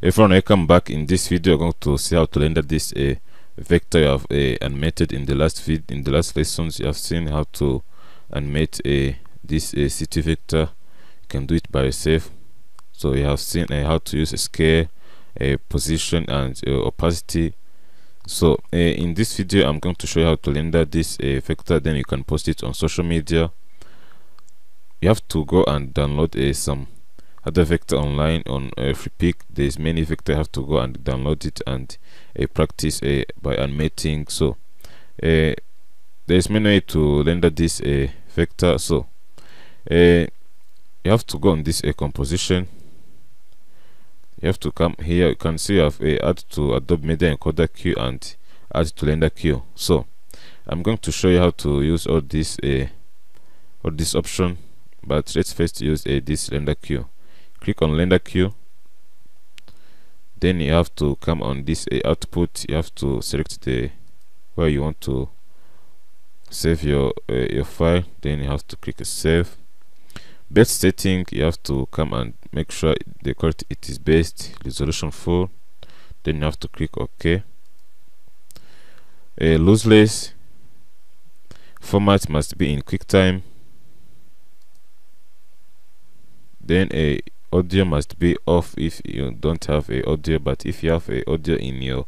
Everyone, welcome back. In this video, I'm going to see how to render this vector you have animated in the last lessons. You have seen how to animate this city vector. You can do it by yourself. So you have seen how to use a scale, position, and opacity. So in this video, I'm going to show you how to render this vector. Then you can post it on social media. You have to go and download some other vector online on Freepik. There's many vector. You have to go and download it and practice by animating. So there's many way to render this vector. So you have to go on this composition. You have to come here. You can see you have add to Adobe Media Encoder queue and add to render queue. So I'm going to show you how to use all this option, but let's first use this render queue. Click on render queue. Then you have to come on this output. You have to select the where you want to save your file. Then you have to click save. Best setting, you have to come and make sure the quality it is best, resolution 4. Then you have to click OK. Lossless format must be in QuickTime. Then audio must be off if you don't have a audio, but if you have a audio in your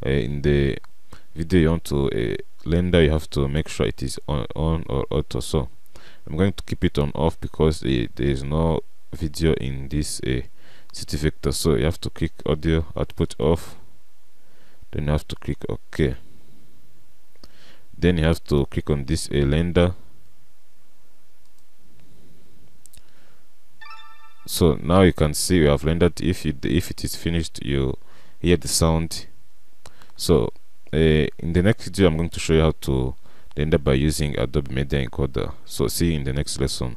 in the video you want to render, you have to make sure it is on or auto. So I'm going to keep it on off because there is no video in this city vector. So you have to click audio output off. Then you have to click OK. Then you have to click on this render. So now you can see we have rendered. If it is finished, you hear the sound. So in the next video, I'm going to show you how to render by using Adobe Media Encoder. So see you in the next lesson.